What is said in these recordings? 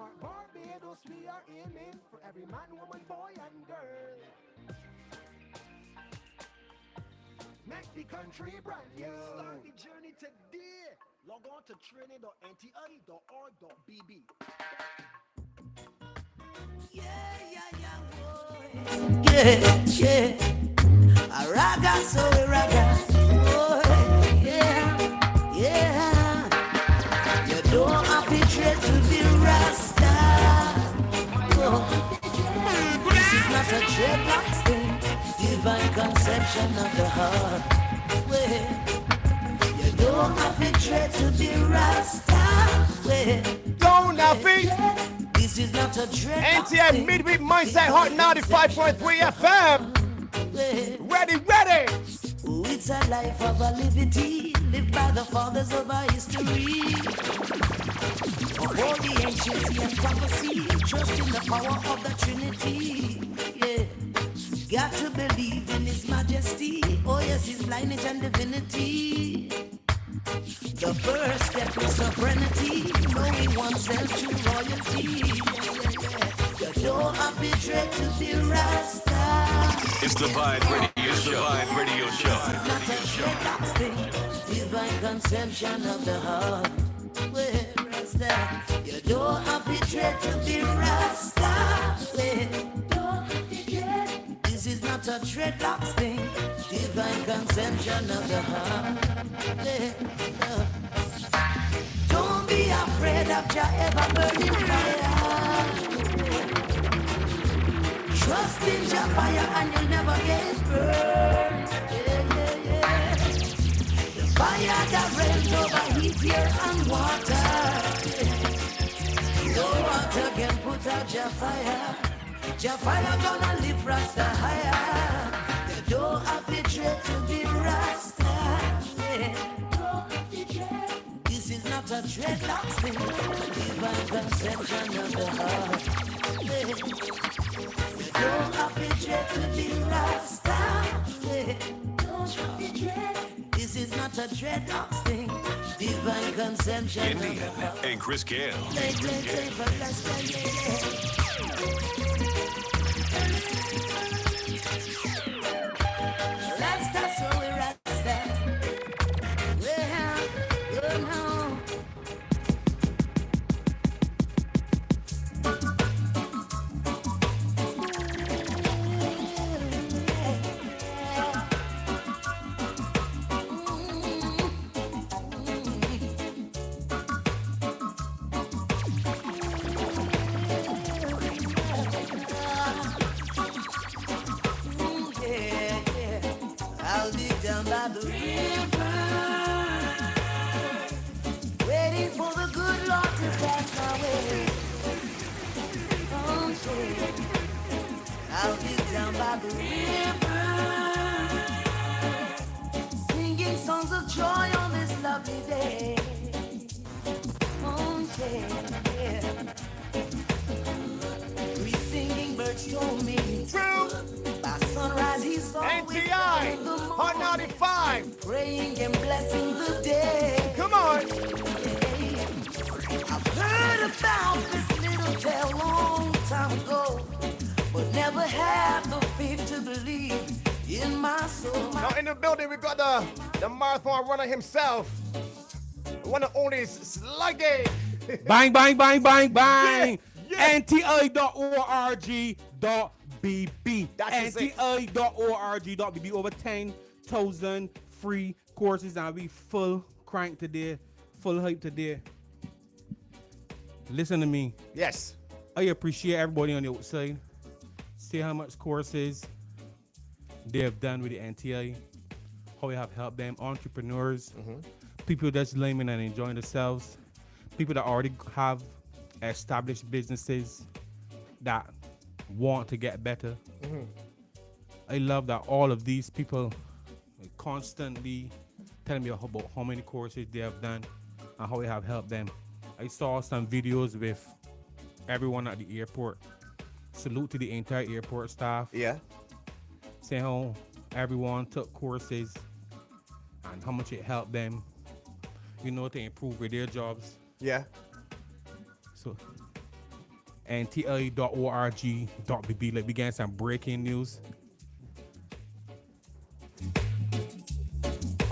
Barbados, we are aiming for every man, woman, boy, and girl. Make the country brand new. Start the journey today. Log on to training.nti.org.bb. Yeah. A raga, so a raga. Oh, yeah. You don't have to try to be Rasta. Oh. This is not a dreadlock thing. Divine conception of the heart. Well, you don't have to try to be Rasta. Well, don't have it. This is not a dreadlock NTI Midweek Mindset, Hot 95.3 FM. Ready. Oh, it's a life of a liberty, lived by the fathers of our history. Of all the ancients and prophecy, trust in the power of the Trinity. Yeah, got to believe in His majesty. Oh yes, His lineage and divinity. The first step is sovereignty, knowing oneself true royalty. You don't have to dread to be Rasta. It's the Vibe Radio Show. Divine conception of the heart. Where Rasta? You don't have to dread to be Rasta. This is not a dreadlocks thing. Divine conception of the heart. Don't be afraid of your ever burning fire. Trust in your fire and you'll never get burned. Yeah. The fire that rains over heat, air and water. No water can put out your fire. Your fire gonna lift Rasta higher. You don't have to dread to be Rasta. Yeah. This is not a dreadlocks thing. Divine conception of the heart. Yeah. You don't have to dread to be Rasta. Yeah. This is not a dreadlocks thing. Divine conception of the heart. And Chris Gale. Rasta, so we Rasta. Well, you know. I'll be down by the river, waiting for the good Lord to pass my way. Oh, yeah. I'll be down by the river, singing songs of joy on this lovely day. Oh, yeah. Three singing birds told me True. by sunrise he's always NTI, Hot 95. praying and blessing the day. Come on. I've heard about this little tale long time ago, but never had the faith to believe in my soul. Now in the building we got the marathon runner himself, the one and only Sluggy. Bang. Yeah. NTI.org.bb. That is it. NTI.org.bb. Over 10,000 free courses, and we full crank today, full hype today. Listen to me. Yes. I appreciate everybody on the outside. See how much courses they have done with the NTI, how we have helped them, entrepreneurs, people that's layman and enjoying themselves, people that already have established businesses that want to get better. I love that all of these people constantly telling me about how many courses they have done and how we have helped them. I saw some videos with everyone at the airport. Salute to the entire airport staff. Yeah. Saying how everyone took courses and how much it helped them, to improve with their jobs. Yeah. So NTI.org.bb. Like we getting some breaking news.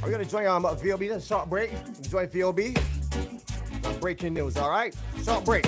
Are we gonna join VOB? Just a short break. Join VOB. Breaking news. All right. Short break.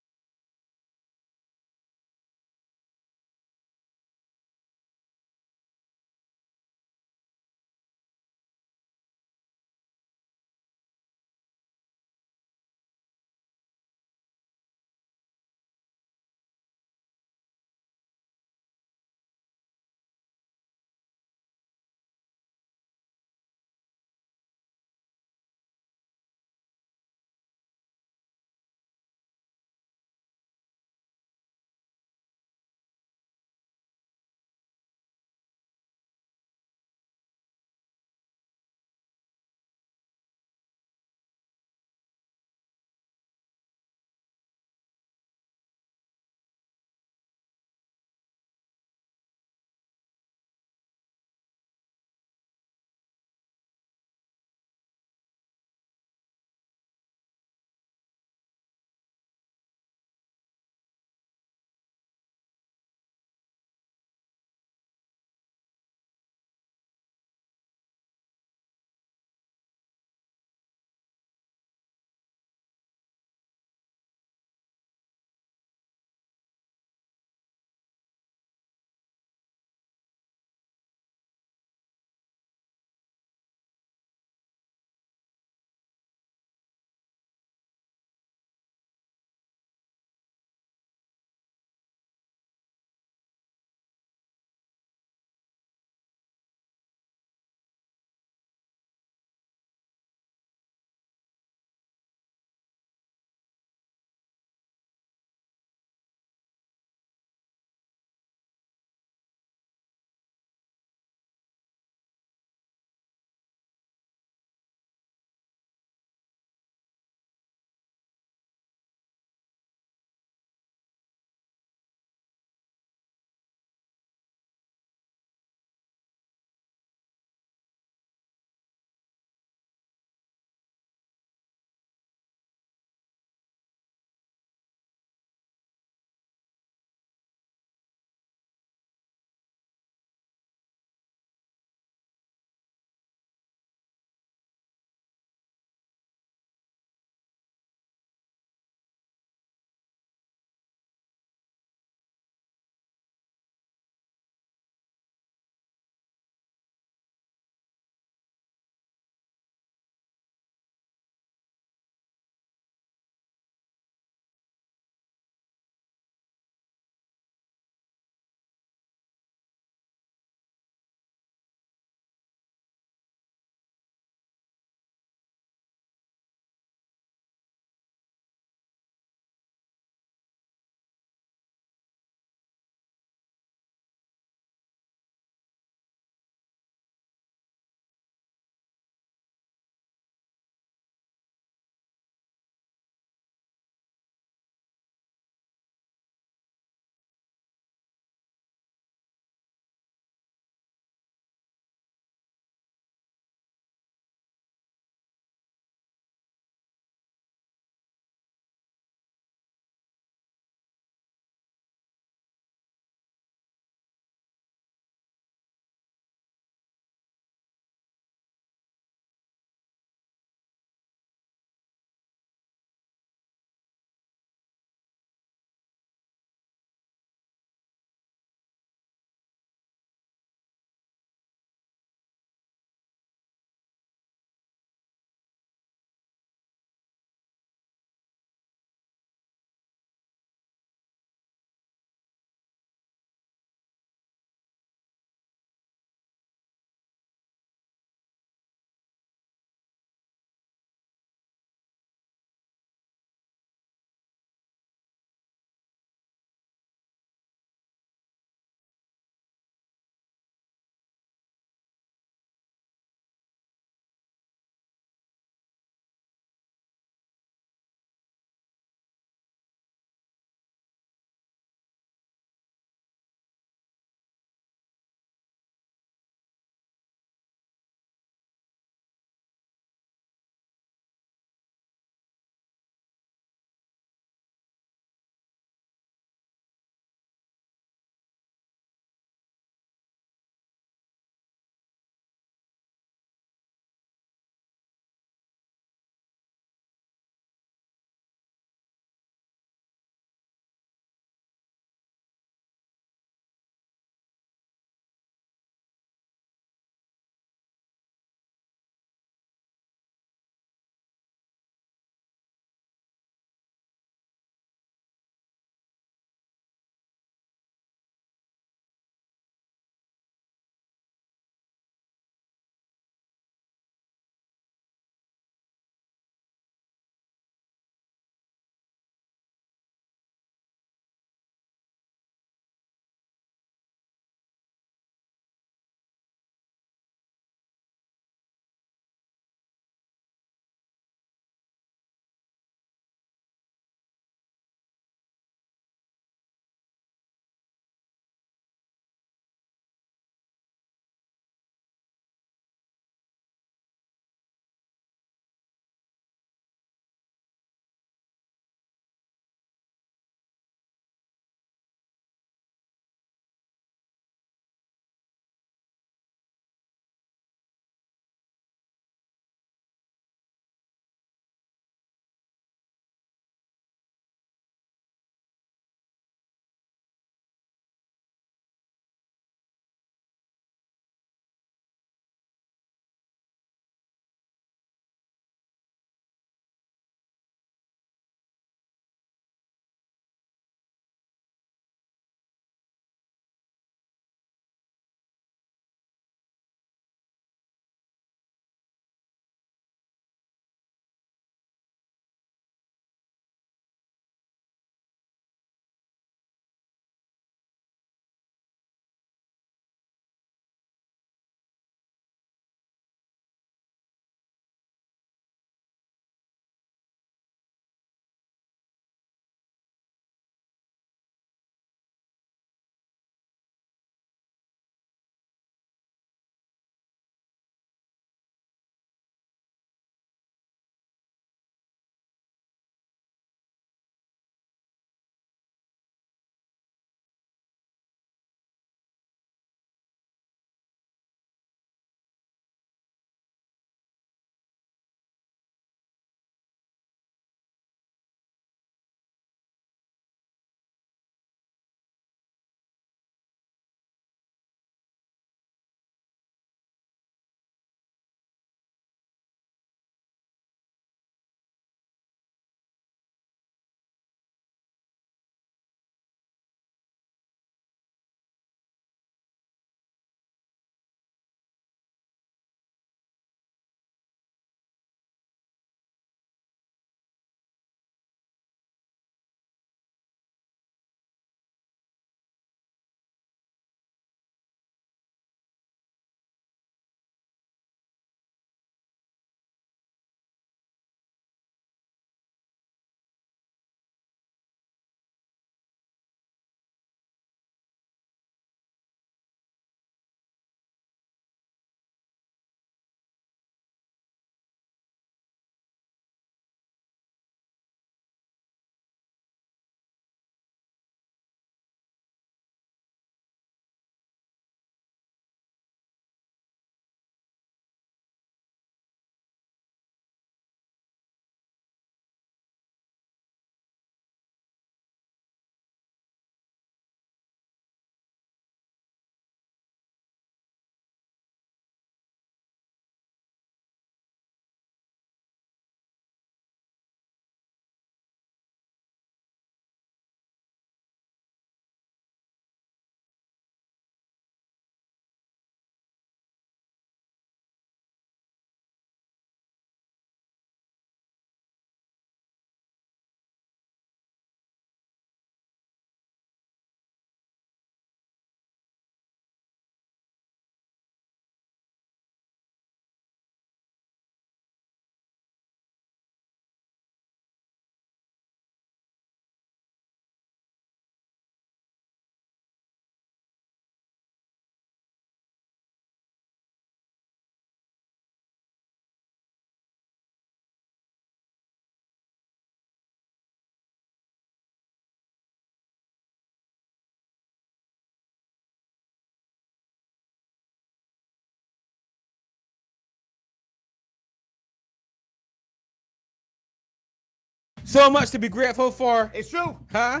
So much to be grateful for. It's true. Huh?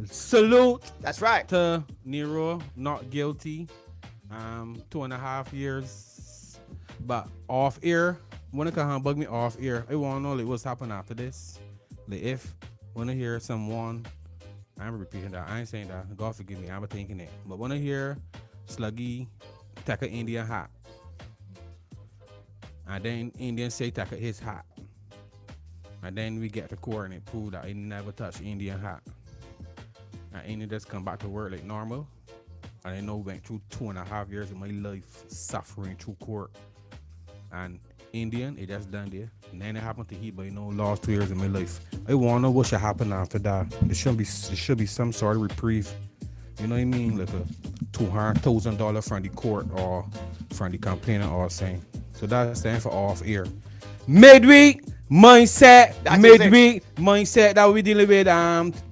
Salute That's right. to Nero, not guilty. 2.5 years. But off air, when it come bug me off air, I want to know like, what's happening after this. Like if when I hear someone, I'm repeating that, I ain't saying that, God forgive me, I'm thinking it. But when I hear Sluggy take an Indian hat, and then Indian say take his hat, and then we get to court and it prove that he never touched Indian hat, and Indian just come back to work like normal, and I know went through 2.5 years of my life suffering through court, and Indian, it just done there. And then it happened to he, but you know, lost 2 years of my life. I wanna know what should happen after that. It should be some sort of reprieve. You know what I mean? Like a $200,000 from the court or from the complainant or saying. So that stands for off air. Midweek mindset. That's Midweek mindset that we dealing with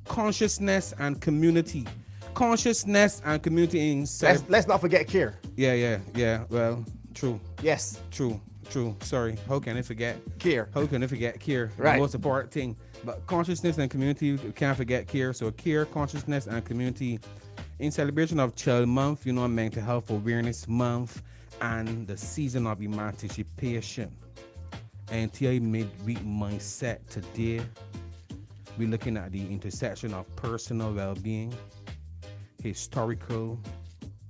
consciousness and community. Consciousness and community in Let's not forget care. Yeah. Well, true. Yes. True. Sorry. How can I forget? Care. How can I forget care? Right. The most important thing. But consciousness and community, we can't forget care. So care, consciousness, and community. In celebration of Child Month, you know, Mental Health Awareness Month, and the season of emancipation. NTI Midweek Mindset today. We're looking at the intersection of personal well-being, historical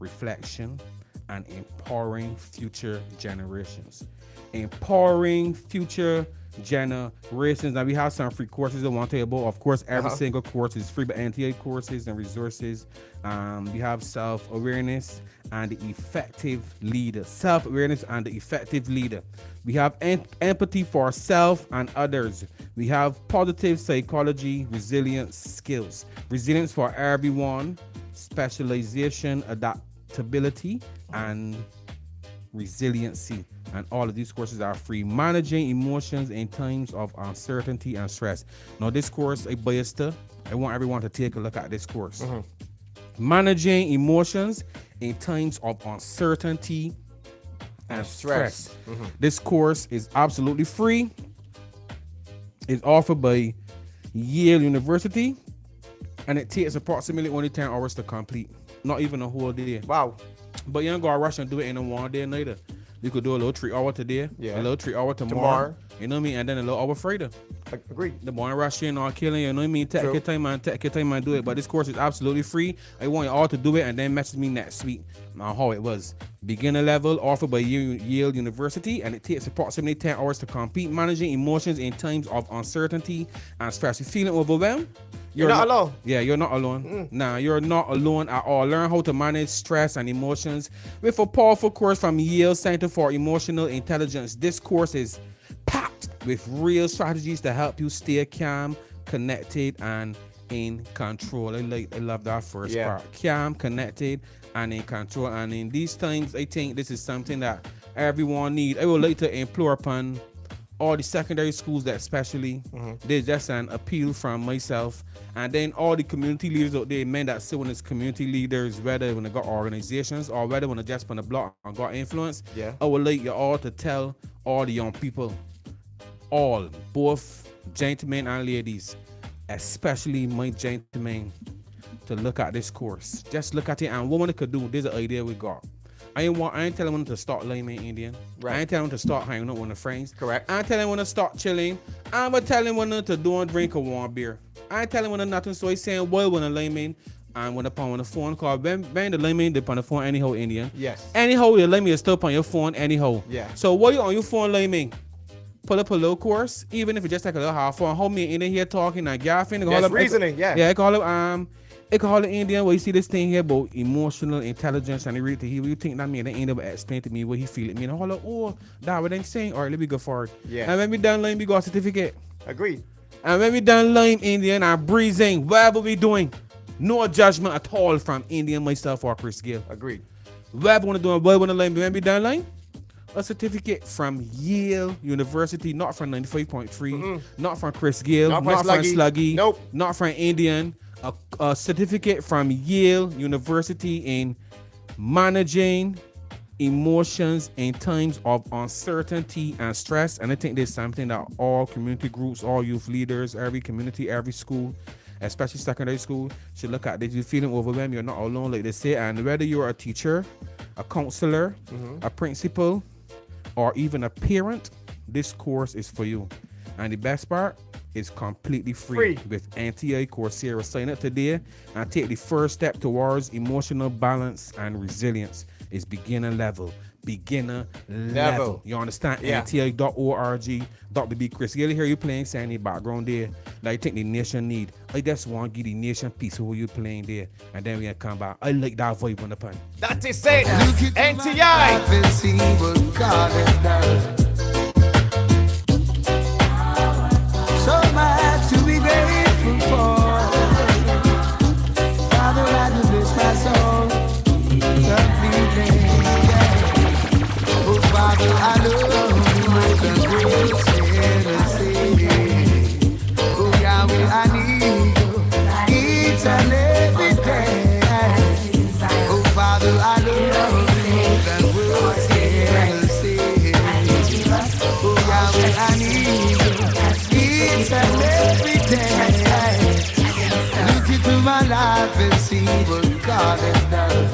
reflection, and empowering future generations. Empowering future generations. Now we have some free courses I want to tell you about. Of course, every single course is free, but NTI courses and resources. We have self-awareness and the effective leader. Self-awareness and the effective leader. We have empathy for self and others. We have positive psychology, resilience skills. Resilience for everyone. Specialization, adaptability, and resiliency. And all of these courses are free. Managing emotions in times of uncertainty and stress. Now this course, I want everyone to take a look at this course. Managing emotions in times of uncertainty and stress. This course is absolutely free. It's offered by Yale University, and it takes approximately only 10 hours to complete. Not even a whole day. Wow. But you don't go rush and do it in a 1 day neither. You could do a little 3 hour today, a little 3 hour tomorrow. You know what I mean? And then a little hour Friday. Agreed. The boy rushing or killing, you know what I mean? Take your time and do it. But this course is absolutely free. I want you all to do it and then message me next week on how it was. Beginner level offered by Yale University, and it takes approximately 10 hours to complete. Managing emotions in times of uncertainty and stress. You feeling overwhelmed? You're not alone. Yeah, you're not alone. Nah, you're not alone at all. Learn how to manage stress and emotions with a powerful course from Yale Center for Emotional Intelligence. This course is packed with real strategies to help you stay calm, connected, and in control. I love that first part. Calm, connected, and in control. And in these times, I think this is something that everyone needs. I would like to implore upon all the secondary schools that especially, there's just an appeal from myself, and then all the community leaders out there, men that sit when it's community leaders, whether when they got organizations or whether when they just on the block and got influence. I would like you all to tell all the young people, all, both gentlemen and ladies, especially my gentlemen, to look at this course. Just look at it, and what one could do, there's an idea we got. I ain't telling them to start laying Indian. Right. I ain't telling them to start hanging out with their friends. Correct. I ain't telling them to start chilling. I'm telling them to do and drink a warm beer. I ain't telling them nothing. So he's saying, well, when a layman and when upon the phone call, when the layman dip on the phone anyhow, Indian. Yes. Anyhow, the layman is still on your phone anyhow. Yeah. So while you on your phone, layman, pull up a little course, even if it just take a little half hour. Hold me in here talking and gaffing. That's reasoning. Yeah, I call it it can call it Indian where you see this thing here about emotional intelligence, and he read to he you think that mean they ain't able to explain to me what he feel it mean. I like, oh, that what they saying. All right, let me go forward. Yeah. And when we done line, we got a certificate. Agreed. And when we done line Indian and breathing, whatever we doing, no judgment at all from Indian, myself, or Chris Gill. Agreed. Whatever wanna do, what wanna line, when we done line, a certificate from Yale University, not from 95.3, not from Chris Gill, not from Sluggy, nope, not from Indian. A certificate from Yale University in managing emotions in times of uncertainty and stress. And I think there's something that all community groups, all youth leaders, every community, every school, especially secondary school, should look at this. You're feeling overwhelmed, you're not alone, like they say. And whether you're a teacher, a counselor, a principal, or even a parent, this course is for you. And the best part, is completely free with NTI-Coursera. Sign up today and take the first step towards emotional balance and resilience. It's beginner level. You understand? Yeah. NTI.org. Dr. B. Chris. You hear you playing sound in the background there. Like, I think the nation need. I just want to give the nation peace of what you playing there. And then we can come back. I like that vibe on the pan. That is it. NTI. So much to be grateful for. Father, I do bless my soul completely. Oh, Father, I love you more than words can say. Oh, Yahweh, I need you each and every day. Oh, Father, I love you more than words can say. Oh, Yahweh, I need you each and every day. Look into my life and see what God has done.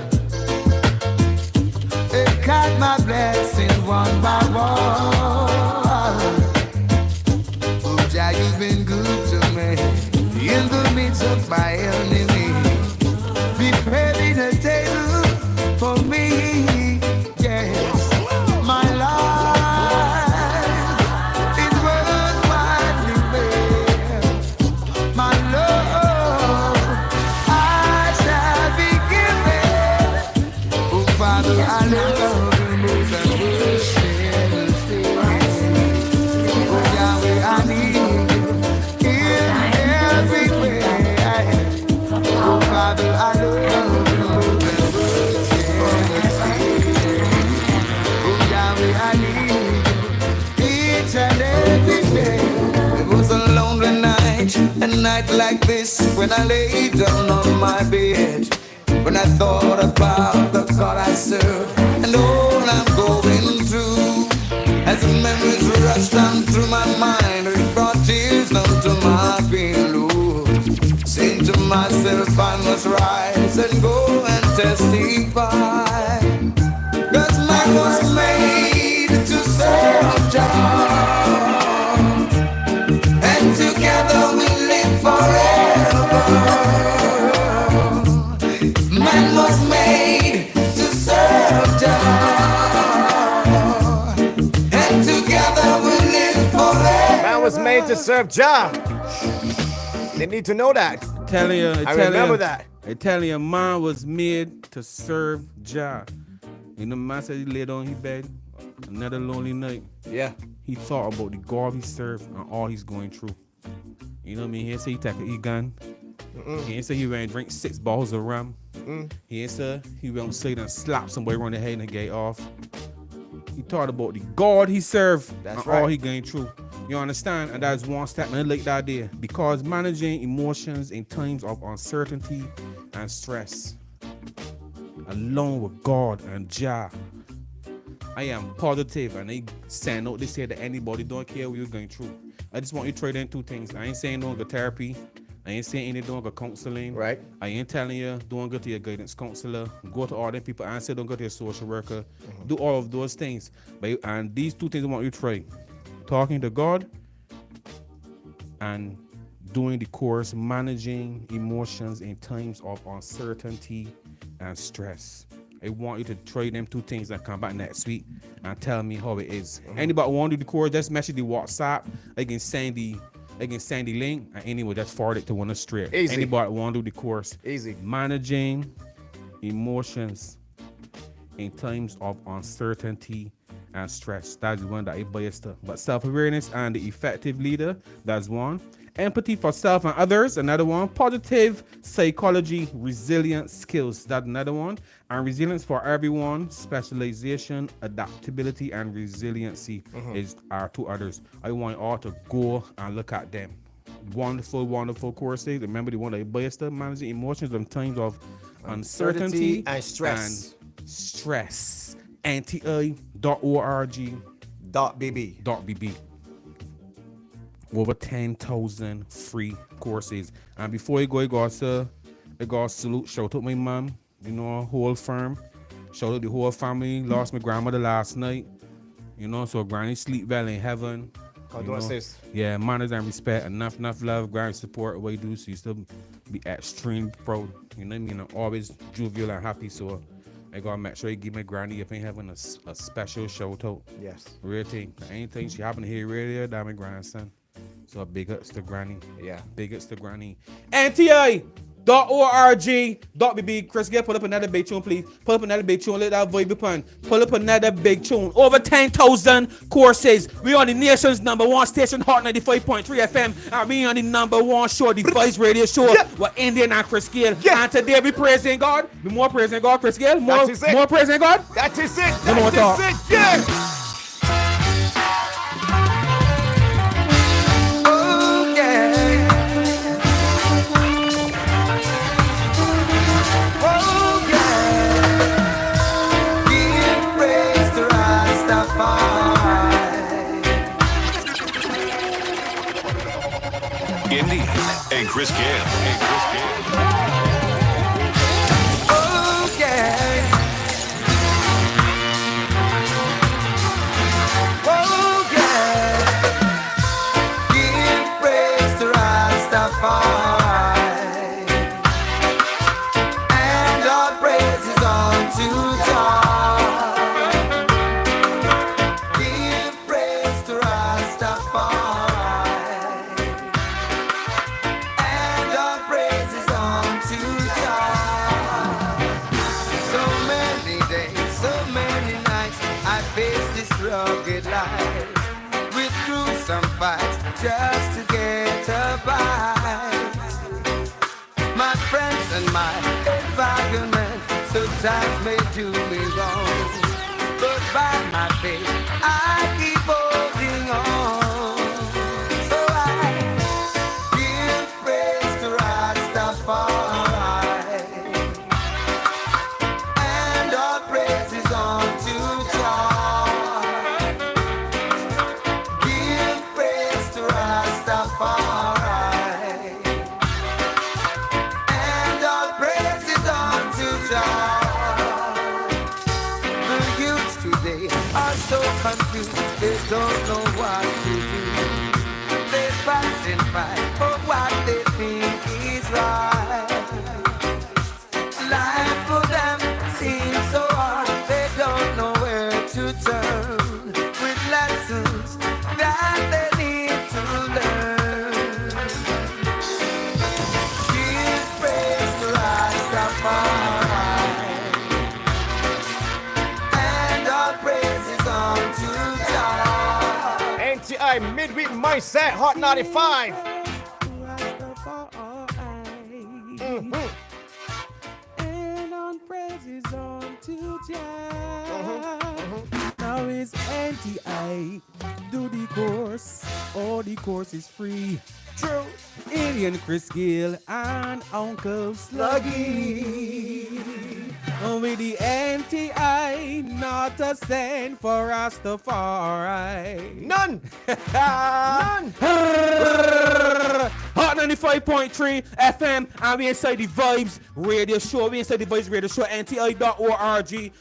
It got my blessings one by one. Oh, Jah, you've been good to me in the midst of my enemy. Preparing a table for me. Yes, my life. I love you more than words can say. Oh, Yahweh, I need you in every way. Oh, Father, I love you more than words can say. Oh, Yahweh, I need you each and every day. It was a lonely night, a night like this, when I lay down on my bed. When I thought about the God I serve and all I'm going through, as the memories rushed down through my mind, it brought tears down to my pillow. Saying to myself, I must rise and go and testify. 'Cause man was made to serve God, and together we live forever. Man was made to serve Jah, and together we live forever. Man was made to serve Jah. They need to know that. I remember that. I tell you, man was made to serve Jah. You know, man said he laid on his bed, another lonely night. Yeah. He thought about the God he served and all he's going through. You know what I mean? He say he take a gun. He ain't say he went and drink 6 bottles of rum. He ain't say he went outside and slap somebody around the head and get off. He thought about the God he served and all he going through. You understand? And that's one statement I like that there. Because managing emotions in times of uncertainty and stress, along with God and Jah, I am positive, and I send out this here to anybody, don't care what you're going through. I just want you to try them 2 things. I ain't saying don't go therapy. I ain't saying any don't go counseling. Right. I ain't telling you don't go to your guidance counselor. Go to all them people. I ain't say don't go to your social worker. Do all of those things. And these 2 things I want you to try. Talking to God and doing the course, managing emotions in times of uncertainty and stress. I want you to try them 2 things and come back next week and tell me how it is. Anybody want to do the course, just message the WhatsApp. I can send the link, and anyway, just forward it to one straight. Easy. Anybody want to do the course? Easy. Managing emotions in times of uncertainty and stress. That's the one that I biased to. But self-awareness and the effective leader, that's one. Empathy for self and others, another one. Positive psychology, resilient skills, that's another one. And resilience for everyone, specialization, adaptability, and resiliency are 2 others. I want you all to go and look at them. Wonderful, wonderful courses. Remember the one that I biased to, managing emotions in times of uncertainty and stress. NTI.org.bb. Over 10,000 free courses. And before you go, I got salute. Shout out my mom, whole firm. Shout out the whole family. Lost my grandmother last night. So granny sleep well in heaven. Condolences. Yeah, manners and respect, enough love, granny support, what you do, so you still be extremely proud. You know what I mean? I'm always jovial and happy, so I gotta make sure you give my granny if ain't having a special shout out. Yes. Real thing. Anything she happen to hear radio, that my grandson. So big ups to granny. Yeah. Big ups to granny. NTI.org.bb. Chris, put up another big tune, please. Pull up another big tune. Let that vibe upon. Pull up another big tune. Over 10,000 courses. We on the nation's #1 station, Hot 95.3 FM. And we on the #1 show, the Vice Radio Show, with Indian and Chris Gale. And today we praising God. We more praising God, Chris Gale. More praising God. That is it. That That is it. Yeah. Indy and Chris Gale. Oh, yeah. Oh, yeah. Give praise to Rastafari. And all praises unto God. Give praise to Rastafari. Rugged life with gruesome fights just to get a bite. My friends and my environment sometimes may do me wrong, but by my faith I keep holding on. So I give praise to Rastafari, and all praises unto God. And all praises unto God. The youths today are so confused, they don't know what to do. They pass and fight for what they think is right. Life for them seems so hard, they don't know where to turn with lessons that they need to learn. Give praise to Rastafari, and all praises unto God. NTI Midweek Mindset, Hot 95. And all praises unto God. Now is NTI. Do the course. All the course is free. True. Indian Chris Gill and Uncle Sluggy. With the NTI, not a cent for Rastafari. None. None. Hot 95.3 FM, and we inside the Vibes Radio Show. We inside the Vibes Radio Show. NTI.org.bb.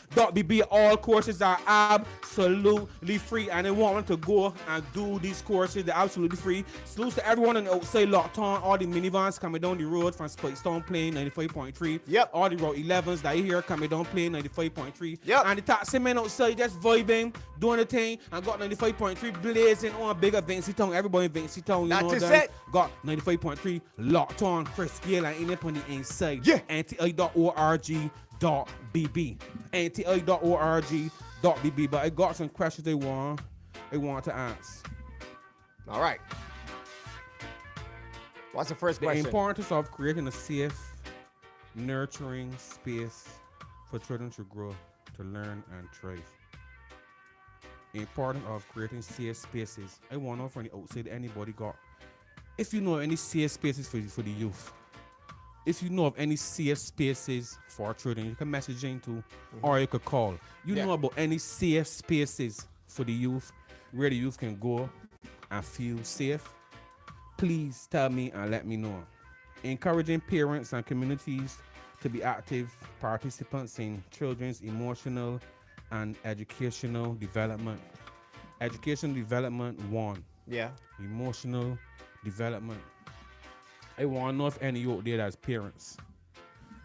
All courses are absolutely free, and they want to go and do these courses. They're absolutely free. Salute to everyone on the outside locked on. All the minivans coming down the road from Spikestone playing 95.3. Yep. All the Route 11s that you hear coming down playing 95.3. Yep. And the taxi men outside just vibing, doing the thing, and got 95.3 blazing on big Vincy Town. Everybody in Vincy Town, That know is that. it. Got 95.3 locked on for scale and in up on the inside. Yeah. NTI.org.bb. NTI.org.bb. But I got some questions they want to ask. All right. What's the first The question? importance of creating a safe, nurturing space for children to grow, to learn, and thrive. The importance of creating safe spaces. I want to know from the outside, anybody got, if you know any safe spaces for the youth, if you know of any safe spaces for children, you can message into or you could call. You Yeah. know about any safe spaces for the youth where the youth can go and feel safe, please tell me and let me know. Encouraging parents and communities to be active participants in children's emotional and educational development. Educational development, one. Yeah. Emotional development. I want to know if any of you out there as parents,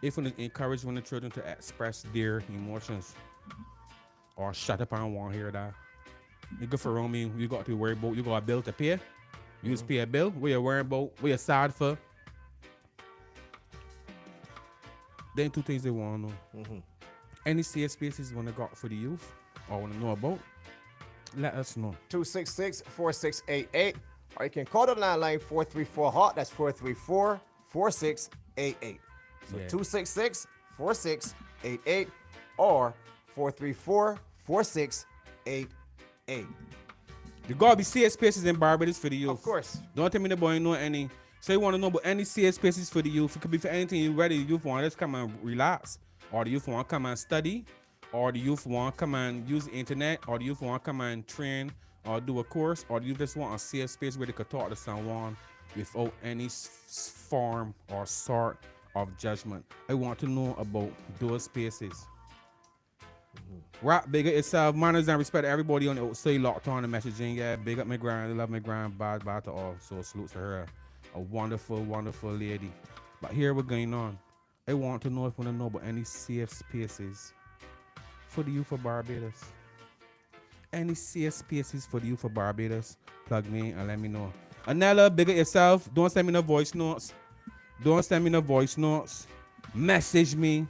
if you encourage one of the children to express their emotions or shut up and want to hear that. You go for me, you got to worry about, you got a bill to pay. You just pay a bill. What you worrying about? What you sad for? Then two things they want to know. Any safe spaces you want to got for the youth or want to know about, let us know. 266-4688. Or you can call the landline 434-HALT. That's 434-4688. So Yeah. 266-4688 or 434-4688. There gotta be safe spaces in Barbados for the youth. Of course. Don't tell me the boy know any. So you want to know about any safe spaces for the youth. It could be for anything you ready. The youth want to just come and relax, or the youth want to come and study, or the youth want to come and use the internet, or the youth want to come and train or do a course, or the youth just want a safe space where they could talk to someone without any form or sort of judgment. I want to know about those spaces. Rap big up yourself, manners and respect to everybody on the outside locked on the messaging. Yeah, big up my grand, love my grand, bad to all. So salutes to her, a wonderful, wonderful lady. But here we're going on. I want to know if you want to know about any safe spaces for the youth of Barbados. Any safe spaces for the youth of Barbados? Plug me and let me know. Anella, big up yourself. Don't send me no voice notes. Don't send me no voice notes. Message me.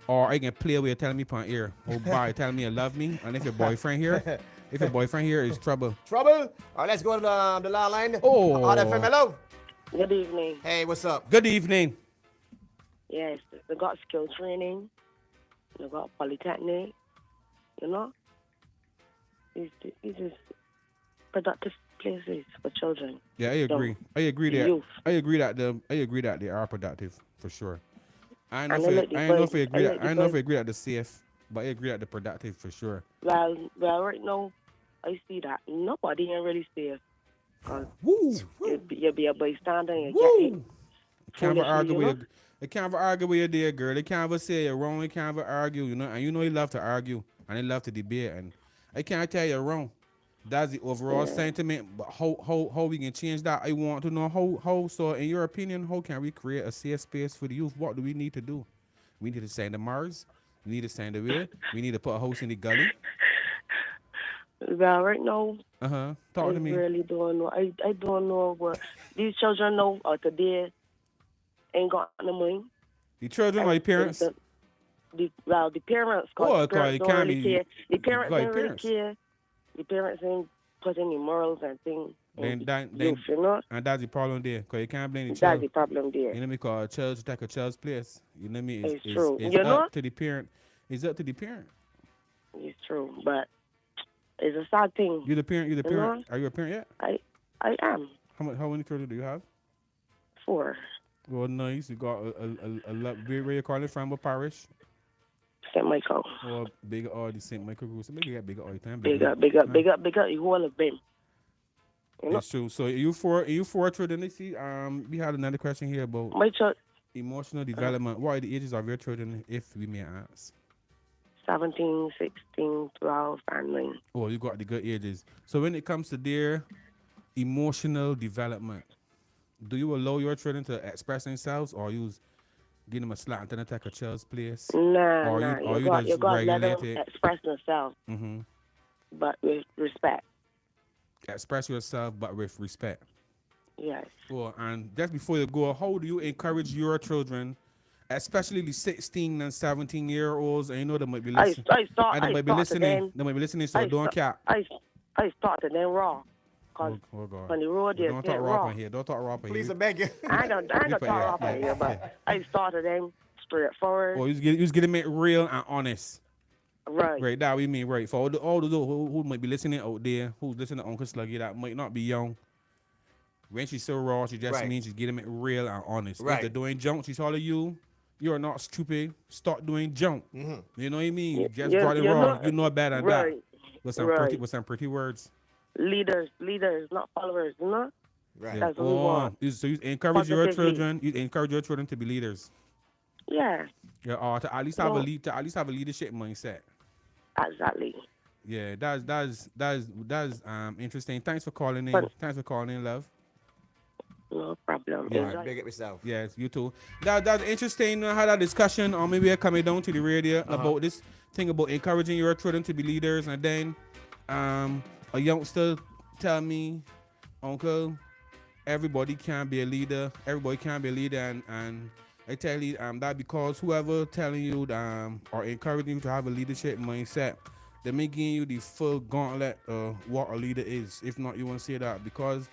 Or I can play with you telling me upon ear. Oh, bye, telling me you love me. And if your boyfriend here, is trouble. Trouble? All right, let's go to the line. Oh. Hot FM, hello. Good evening. Hey, what's up? Good evening. Yes, they got skill training. They got polytechnic. You know, these is productive places for children. Yeah, I agree. I agree that. youth. I agree that they are productive for sure. I don't know I if I like agree the that they're safe, but I agree that they're productive for sure. Well, right now, I see that nobody ain't really safe. Cause Woo! you be a bystander and you Woo! get it. Can't ever argue you with know? you. They can't ever argue with you, dear girl. They can't ever say you're wrong. They can't ever argue, you know. And you know they love to argue and they love to debate. And I can't tell you're wrong. That's the overall sentiment. But how we can change that? I want to know how. So in your opinion, how can we create a safe space for the youth? What do we need to do? We need to send the Mars. We need to send the way. We need to put a house in the gully. Well, right now, Talk I to me. really don't know. I don't know what these children know today ain't got no money. The children or the parents? The parents, Oh, the parents it don't can't really be- care. The parents like don't really parents. care. The parents ain't put any morals and things in Then youth, you know? and that's the problem there. Because you can't blame the That's child. the problem there. You know me? Because a child should take a child's place. You know me? It's true. It's You up know? to the parent. It's up to the parent. It's true, but it's a sad thing. You the parent. You the You parent. Are you a parent yet? I am How many children do you have? 4. Well, nice. You got a lot. Where you calling from? What parish? St. Michael. Or bigger or the St. Michael Group. So maybe you get bigger all the time. Big up, the whole of them. You know? That's true. So you four children. Let's see. We had another question here about My child, emotional development. What are the ages of your children, if we may ask? 17, 16, 12, and 9. Oh, you got the good ages. So when it comes to their emotional development, do you allow your children to express themselves, or you give them a slap and take a child's place? Nah, Or nah. you You got just to let them regulate it? express themselves, Mm-hmm. but with respect. Express yourself, but with respect. Yes. Well, and just before you go, how do you encourage your children, especially the 16 and 17-year-olds? And you know they might be listening. They might be listening. So don't cap. I start to them raw. Because Oh God. on the road, Don't they're talk raw. raw here. Don't talk raw here. Please, I beg you. I ain't gonna talk raw here, but I started them straightforward. Oh, you was getting it real and honest. Right. Right, that we mean, right. For all those who might be listening out there, who's listening to Uncle Sluggy that might not be young, When she's so raw, she just Right. means she's getting it real and honest. Right. If they're doing junk, she's telling you are not stupid. Start doing junk. You know what I mean? You just got it you're wrong. not- You know better than right. that. With some pretty words. Leaders, not followers, you know? Right. That's what we want. So you encourage your Positively. children. You encourage your children to be leaders. Yeah, Yeah, or to at least have No. to at least have a leadership mindset. exactly. Yeah, that's interesting. Thanks for calling in. But- Thanks for calling in, love. No problem. Yeah. All Enjoy. right, big up yourself. Yes, you too. That's interesting. I had a discussion, or maybe I coming down to the radio about this thing about encouraging your children to be leaders, and then a youngster tell me, Uncle, everybody can be a leader. Everybody can be a leader, and I tell you that because whoever telling you or encouraging you to have a leadership mindset, they're making you the full gauntlet of what a leader is. If not, you won't say that, because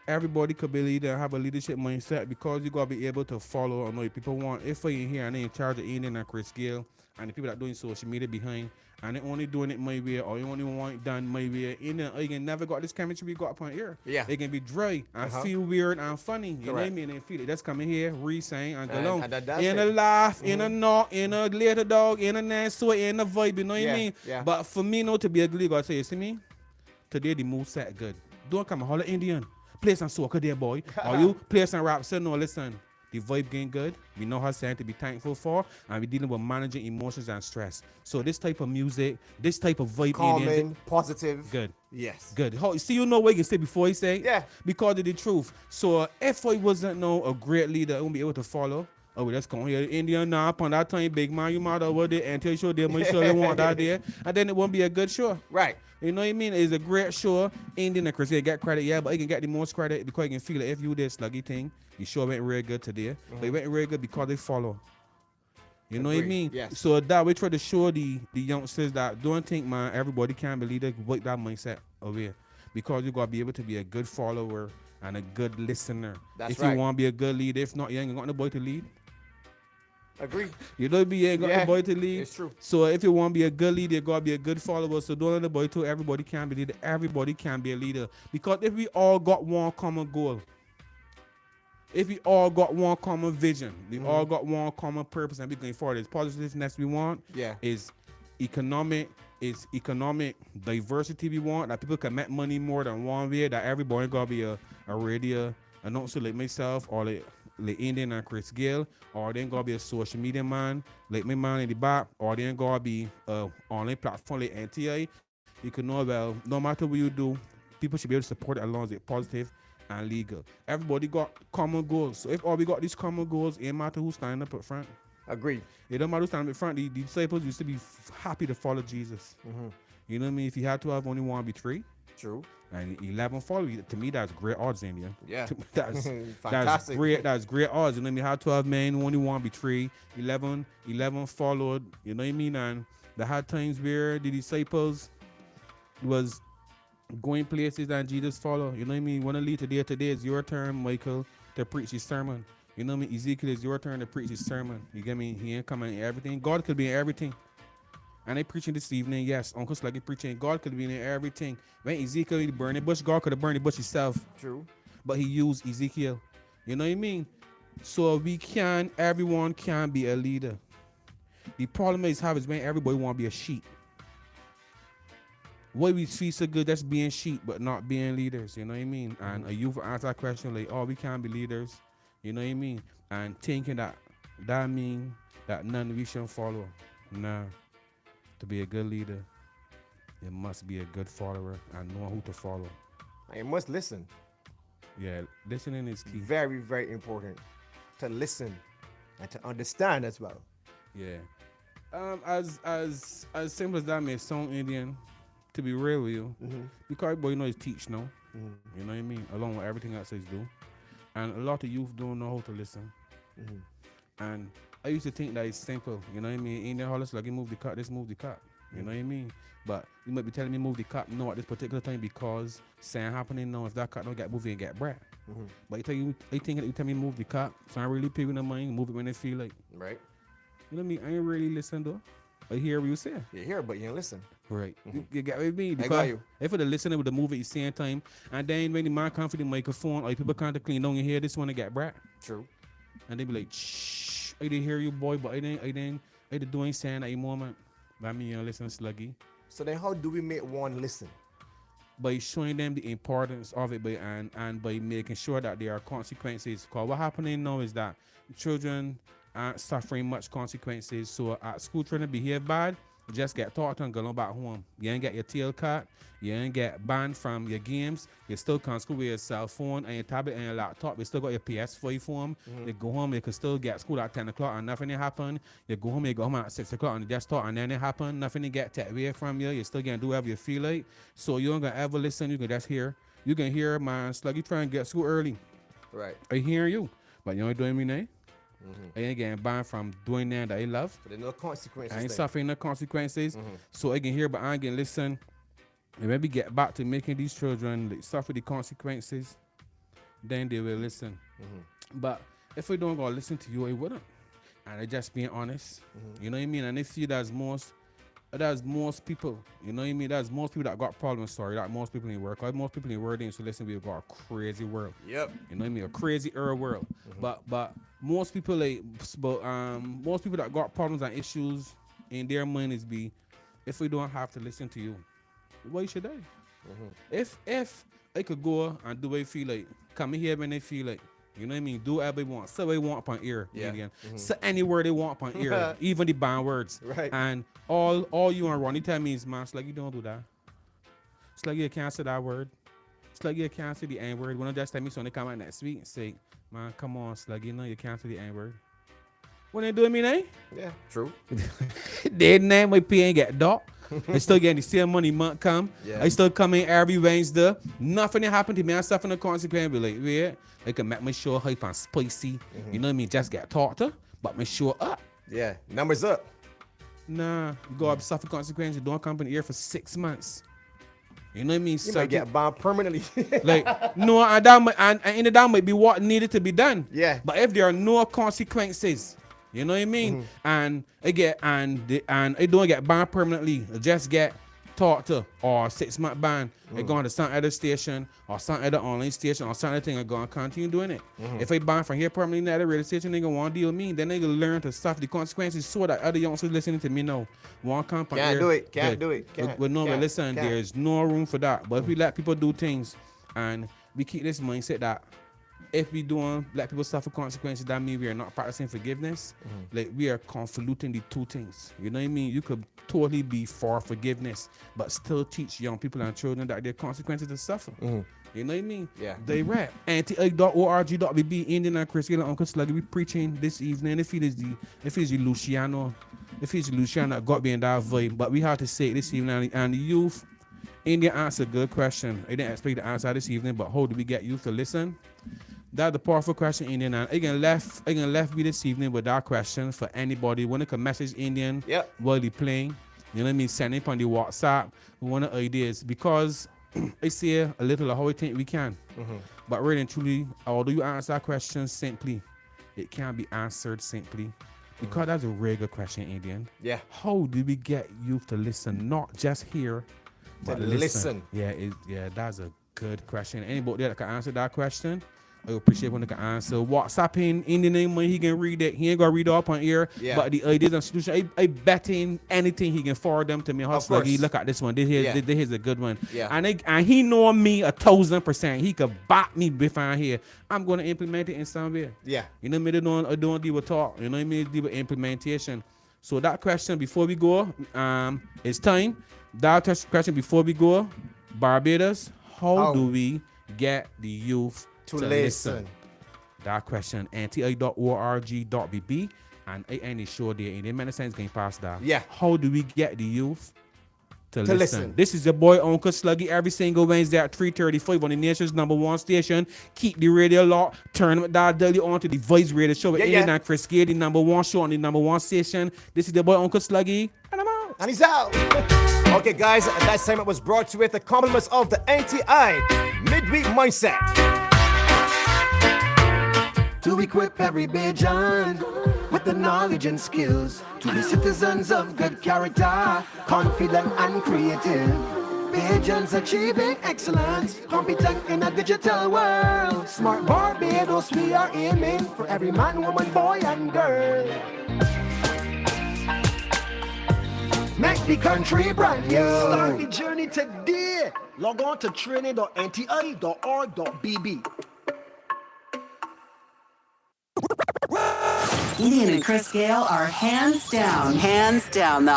everybody could be a leader and have a leadership mindset, because you gotta be able to follow and know what people want. If you're here and they're in charge of Indian and Chris Gale and the people that doing social media behind, and they only doing it my way, or you only want it done my way, you can never got this chemistry we got upon here. Yeah. They can be dry and feel weird and funny. You know what I Correct. mean? They feel it. That's coming here, re-saying and go along. and that's In a it. laugh, in a knock, in a later dog, in a nice sweat, in a vibe, you know what I Yeah, mean? yeah. But for me, no, to be a glee, God say, you see me? Today the mood set good. Don't come a holler Indian. Play some soca there, boy. Or you play some rap. So no, listen. The vibe getting good. We know how to be thankful for, and we're dealing with managing emotions and stress. So this type of music, this type of vibe, Calming, positive. good. Yes. Good. See, you know what you can say before you say? Yeah. Because of the truth. So if I wasn't a great leader, I won't be able to follow. Oh, let's come here. Indian now upon that time, big man, you might over there and tell you show them much show they want that there. And then it won't be a good show. Right. You know what I mean? It's a great show. Indian and Chris, get credit, yeah, but you can get the most credit because you can feel it. If you did sluggy thing, you sure went real good today. But it went real good because they follow. You know what I Agreed. mean? Yes. So that we try to show the youngsters that don't think, man, everybody can be leader, break that mindset away. Because you got to be able to be a good follower and a good listener. That's if right. you want to be a good leader, if not, you ain't got no boy to lead. Agree. You know, you ain't got Yeah, no boy to lead. it's true. So if you want to be a good leader, you got to be a good follower. So don't let the boy tell everybody can be leader. Everybody can be a leader. Because if we all got one common goal, if we all got one common vision, we all got one common purpose, and we're going forward, it's positiveness we want. Yeah. Is economic diversity we want, that people can make money more than one way, that everybody got to be a radio announcer like myself, or like Indian and Chris Gale, or then gotta be a social media man like my man in the back, or then gotta be a online platform like NTI. You can know, well, no matter what you do, people should be able to support it as long as it's positive and legal. Everybody got common goals. So if all we got these common goals, it don't matter who's standing up up front. Agreed. It don't matter who's standing up front. The disciples used to be happy to follow Jesus. You know what I mean? If you had to have only one, be three. True. And 11 follow you. To me, that's great odds, India. Yeah. That's Fantastic. great. That's great odds. You know what I mean? How 12 men, only one be three. 11 followed. You know what I mean? And the had times where the disciples was going places and Jesus followed. You know what I mean? Want to lead today is your turn, Michael, to preach his sermon. You know what I mean? Ezekiel, is your turn to preach his sermon. You get me? He ain't coming in everything. God could be in everything. And they preaching this evening, yes. Uncle Sluggy preaching. God could be in everything. When Ezekiel he burned the bush, God could have burned the bush himself. True. But he used Ezekiel. You know what I mean? So everyone can be a leader. The problem is when everybody want to be a sheep. What we feel so good, that's being sheep, but not being leaders. You know what I mean? And a youth answer that question like, oh, we can't be leaders. You know what I mean? And thinking that mean that none we shouldn't follow. Nah. To be a good leader, you must be a good follower and know who to follow. And you must listen. Yeah, listening is key. Very, very important to listen and to understand as well. Yeah. As simple as that may sound, Indian, to be real with you, because everybody knows teach now. You know what I mean? Along with everything else he's do. And a lot of youth don't know how to listen. And I used to think that it's simple, you know what I mean? In the hollers like, you move the cut, just move the cut. You know what I mean? But you might be telling me move the cut no at this particular time because something happening now. If that cut don't get moved, you ain't get bread. But you tell me move the cut, so I really pay in the mind, move it when they feel like. Right. You know what I mean? I ain't really listen though. I hear what you say. You hear, but you don't listen. Right. You get what I mean? got Because you. if you're listening with the movie at the same time, and then when the man come for the microphone, like people can't clean down your hair, this one to get brat. True. And they be like, shh, I didn't hear you, boy, but I didn't doing saying at the moment. But I mean, you know, listen, sluggy. So then how do we make one listen? By showing them the importance of it, and by making sure that there are consequences. Because what happening now is that children aren't suffering much consequences. So at school, trying to behave bad, you just get taught and go on back home. You ain't get your tail cut. You ain't get banned from your games. You still can't school with your cell phone and your tablet and your laptop. You still got your PS5 phone. You go home, you can still get school at 10 o'clock and nothing happen. You go home at 6 o'clock and the desktop and then it happen. Nothing to get taken away from you. You still gonna do whatever you feel like. So you ain't gonna ever listen. You can just hear. You can hear, man, it's like you trying to get school early. Right. I hear you. But you ain't doing me now. I ain't getting banned from doing that I love. So there's no consequences. I ain't then. suffering no consequences. So I can hear, but I ain't gonna listen. And maybe get back to making these children like, suffer the consequences, then they will listen. But if we don't go listen to you, I wouldn't. And I just being honest. You know what I mean? And if you there's most people, you know what I mean? There's most people that got problems, sorry, that most people in the world. Because most people in the world ain't so listen, we've got a crazy world. Yep. You know what I mean? A crazy world. But most people most people that got problems and issues in their mind is be, if we don't have to listen to you, why should I? If I could go and do what I feel like, come in here when I feel like, you know what I mean? Do whatever they want. Say what they want upon ear. Yeah. Say any word they want upon ear, even the bad words. Right. And all you and Ronnie tell me is, man, it's like you don't do that. It's like you can't say that word. It's like you can't say the N word. When I just tell me something, they come out next week and say, man, come on, Slug, you know you can't say the N word. When they doing me now? Yeah, true. They name my pay ain't get dog. I still getting the same money month come. Yeah. I still come in every Wednesday. Nothing happened to me. I'm suffering the consequence. Be like, yeah, I can make my show hype and spicy. You know what I mean? Just get talked to, but my show up. Yeah, numbers up. Nah, you go up suffer consequences. You don't come in here for 6 months. You know what I mean? You might get banned permanently. Like, no, and that might be what needed to be done. Yeah. But if there are no consequences, you know what I mean? And I don't get banned permanently. I just get talked to, or 6-month ban. I go on to some other station or some other online station or some other thing. I go and continue doing it. If I ban from here permanently at the radio station, they gonna want to deal with me. Then they gonna learn to suffer the consequences so that other youngsters listening to me know. Won't come from Can't here. do it. Can't Good. do it. Can't. But no, but Can't. listen, Can't. there's no room for that. But if we let people do things and we keep this mindset that if we don't let people suffer consequences, that means we are not practicing forgiveness. Like we are convoluting the two things. You know what I mean? You could totally be for forgiveness, but still teach young people and children that there are consequences to suffer. You know what I mean? Yeah. They rap. NTI.org.bb, Indian and Chris Gale and Uncle Sluggy. We preaching this evening. If it is Luciano that got me in that vibe, but we have to say it this evening. And the youth, India asked a good question. I didn't expect the answer this evening, but how do we get youth to listen? That's the powerful question, Indian. And I can left me this evening with that question for anybody. When they can message Indian while they playing, you know what I mean? Send it on the WhatsApp. One of the ideas, because I say a little of how I think we can. But really and truly, although you answer that question simply, it can't be answered simply. Because that's a regular question, Indian. Yeah. How do we get youth to listen? Not just hear, but listen. Yeah, that's a good question. Anybody that can answer that question, I appreciate when they can answer. WhatsApp in the name when he can read it. He ain't gonna read it up on ear. Yeah. But the ideas and solution, I bet in anything he can forward them to me. Of course. Look at this one. This is a good one. Yeah. And he know me 1,000%. He could back me behind here. I'm gonna implement it in some way. Yeah. You know what I mean? I don't deal with talk. You know what I mean? Deal with implementation. So that question before we go, it's time. That question before we go, Barbados, how do we get the youth to listen? That question, NTI.org.bb, and I ain't sure there ain't many sense going past that. Yeah. How do we get the youth to listen? listen? This is your boy Uncle Sluggy every single Wednesday at 3:35 on the nation's #1 station. Keep the radio locked. Turn that daily on to the Voice Radio Show with Ian and Chris Gale, the #1 show on the #1 station. This is the boy Uncle Sluggy, and I'm out. And he's out. Okay, guys, that segment was brought to you with the compliments of the NTI Midweek Mindset. To equip every Bajan with the knowledge and skills to be citizens of good character, confident and creative. Pigeons achieving excellence, competent in a digital world. Smart Barbados, we are aiming for every man, woman, boy, and girl. Make the country brand new. Start the journey today. Log on to training.nti.org.bb. Ian and Chris Gale are hands down the